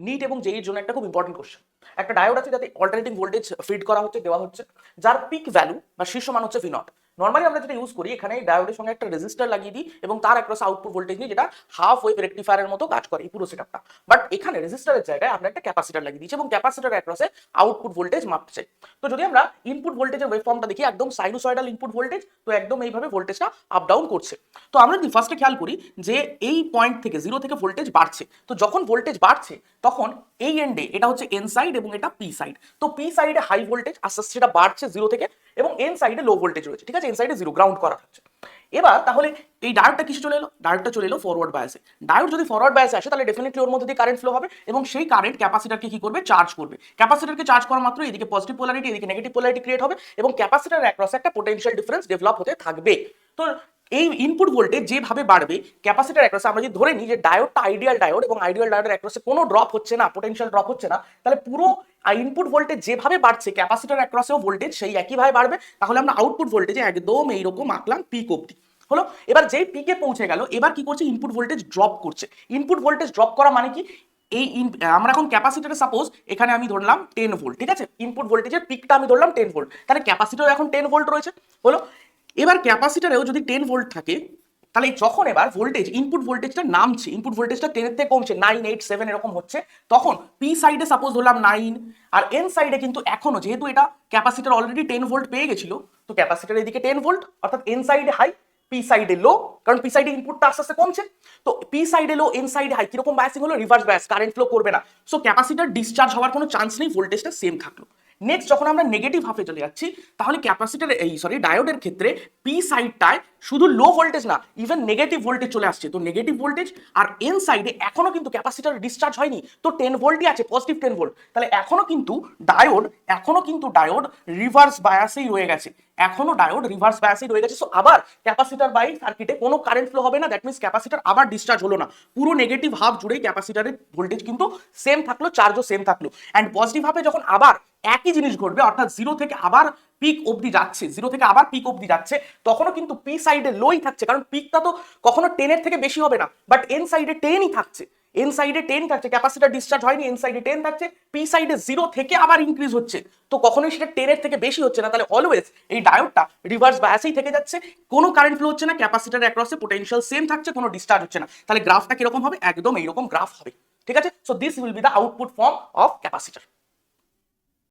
NEET এবং জেইর জন্য একটা খুব ইম্পর্টেন্ট কোশ্চেন। একটা ডায়োড আছে যাতে অল্টারনেটিং ভোল্টেজ ফিড করা হচ্ছে, দেওয়া হচ্ছে, যার পিক ভ্যালু বা শীর্ষ মান হচ্ছে V0। নর্মালি আমরা যেটা ইউজ করি, এখানে ডায়োডের সঙ্গে একটা রেজিস্টার লাগিয়ে দিই এবং তার অ্যাক্রস আউটপুট ভোল্টেজ নিয়ে যেটা হাফ ওয়েভ রেকটিফায়ারের মতো কাজ করে এই পুরো সেটআপটা। বাট এখানে রেজিস্টারের জায়গায় আমরা একটা ক্যাপাসিটার লাগিয়ে দিচ্ছি এবং ক্যাপাসিটার অ্যাক্রসে আউটপুট ভোল্টেজ মাপতে চাই। তো যদি আমরা ইনপুট ভোল্টেজের ওয়েভফর্মটা দেখি, একদম সাইনোসয়েডাল ইনপুট ভোল্টেজ, তো একদম এইভাবে ভোল্টেজটা আপ ডাউন করছে। তো আমরা যদি ফার্স্টে খেয়াল করি যে এই পয়েন্ট থেকে জিরো থেকে ভোল্টেজ বাড়ছে, তো যখন ভোল্টেজ বাড়ছে তখন এই এন্ডে এটা হচ্ছে এন সাইড এবং এটা পি সাইড। তো পি সাইডে হাই ভোল্টেজ আস্তে আস্তে সেটা বাড়ছে জিরো থেকে, এবং এন সাইডে লো ভোল্টেজ রয়েছে, ঠিক আছে, এন সাইডে জিরো গ্রাউন্ড করা থাকছে। এবার তাহলে এই ডায়োডটা কিছু চলে এলো, ডায়োডটা চলে এলো ফরওয়ার্ড বায়াসে। ডায়োড যদি ফরওয়ার্ড বায়াসে আসে তাহলে ডেফিনেটলি ওর মধ্যে দিয়ে কারেন্ট ফ্লো হবে এবং সেই কারেন্ট ক্যাপাসিটরকে কি করবে, চার্জ করবে। ক্যাপাসিটরকে চার্জ করা মাত্র এদিকে পজিটিভ পোলারিটি, এদিকে নেগেটিভ পোলারিটি ক্রিয়েট হবে এবং ক্যাপাসিটর অ্যাক্রস একটা পোটেনশিয়াল ডিফারেন্স ডেভেলপ হতে থাকবে। তো এই ইনপুট ভোল্টেজ যেভাবে বাড়বে ক্যাপাসিটর অ্যাক্রসে, আমরা যদি ধরে নিই যে ডায়োডটা আইডিয়াল ডায়োড এবং আইডিয়াল ডায়োডের অ্যাক্রসে কোনো ড্রপ হচ্ছে না, পোটেনশিয়াল ড্রপ হচ্ছে না, তাহলে পুরো ইনপুট ভোল্টেজ যেভাবে বাড়ছে ক্যাপাসিটর অ্যাক্রসেও ভোল্টেজ সেই একইভাবে বাড়বে। তাহলে আমরা আউটপুট ভোল্টেজে একদম এইরকম আঁকলাম পিক অবধি হলো। এবার যেই পিকে পৌঁছে গেল, এবার কি করছে, ইনপুট ভোল্টেজ ড্রপ করছে। ইনপুট ভোল্টেজ ড্রপ করা মানে কি, আমরা এখন ক্যাপাসিটরে সাপোজ এখানে আমি ধরলাম 10 ভোল্ট, ঠিক আছে, ইনপুট ভোল্টেজের পিকটা আমি ধরলাম 10 ভোল্ট, তাহলে ক্যাপাসিটর এখন 10 ভোল্ট রয়েছে হলো। এবার ক্যাপাসিটরেও যদি 10 ভোল্ট থাকে, তাহলে যখন এবার ভোল্টেজ ইনপুট ভোল্টেজটা নামছে, ইনপুট ভোল্টেজটা 10 এর থেকে কমছে, 9, 8, 7 এরকম হচ্ছে, তখন পি সাইডে সাপোজ ধরলাম 9, আর এন সাইডে কিন্তু এখনো যেহেতু এটা ক্যাপাসিটর অলরেডি 10 ভোল্ট পেয়ে গেছিল, তো ক্যাপাসিটর এদিকে 10 ভোল্ট, অর্থাৎ এন সাইডে হাই, পি সাইডে লো, কারণ পি সাইডে ইনপুটটা আস্তে আস্তে কমছে। তো পি সাইডে লো, এন সাইডে হাই, কিরকম বায়াসিং হলো, রিভার্স বায়াস, কারেন্ট ফ্লো করবে না। সো ক্যাপাসিটর ডিসচার্জ হওয়ার কোনো চান্স নেই, ভোল্টেজটা সেম থাকলো। নেক্সট যখন আমরা নেগেটিভ হাফে চলে যাচ্ছি, তাহলে ক্যাপাসিটর ডায়োডের ক্ষেত্রে পি সাইডটায় শুধু লো ভোল্টেজ না, ইভেন নেগেটিভ ভোল্টেজ চলে আসছে। তো নেগেটিভ ভোল্টেজ আর এন সাইডে এখনো কিন্তু ক্যাপাসিটর ডিসচার্জ হয়নি, তো 10 ভোল্টই আছে, পজিটিভ 10 ভোল্ট। তাহলে এখনো কিন্তু ডায়োড রিভার্স বায়াসেই রয়ে গেছে, এখনো ডায়োড রিভার্স বায়াসেই রয়ে গেছে। সো আবার ক্যাপাসিটর বাই সার্কিটে কোনো কারেন্ট ফ্লো হবে না, দ্যাট মিনস ক্যাপাসিটর আবার ডিসচার্জ হলো না। পুরো নেগেটিভ হাফ জুড়েই ক্যাপাসিটরের ভোল্টেজ কিন্তু সেম থাকলো, চার্জও সেম থাকলো। অ্যান্ড পজিটিভ হাফে যখন আবার একই জিনিস ঘটবে, অর্থাৎ জিরো থেকে আবার পিক অবধি যাচ্ছে, তখনও কিন্তু পি সাইডে লোই থাকছে, কারণ পিকটা তো কখনো 10 এর থেকে বেশি হবে না, বাট এন সাইডে 10ই থাকছে, ক্যাপাসিটর ডিসচার্জ হয়নি, এন সাইডে 10 থাকছে, পি সাইডে জিরো থেকে আবার ইনক্রিজ হচ্ছে, তো কখনোই সেটা 10 এর থেকে বেশি হচ্ছে না। তাহলে অলওয়েজ এই ডায়োডটা রিভার্স বায়াসেই থেকে যাচ্ছে, কোনো কারেন্ট ফ্লো হচ্ছে না, ক্যাপাসিটর অ্যাক্রসে পোটেনশিয়াল সেম থাকছে, কোনো ডিসচার্জ হচ্ছে না। তাহলে গ্রাফটা কিরকম হবে, একদম এইরকম গ্রাফ হবে, ঠিক আছে। So this will be the output form of capacitor.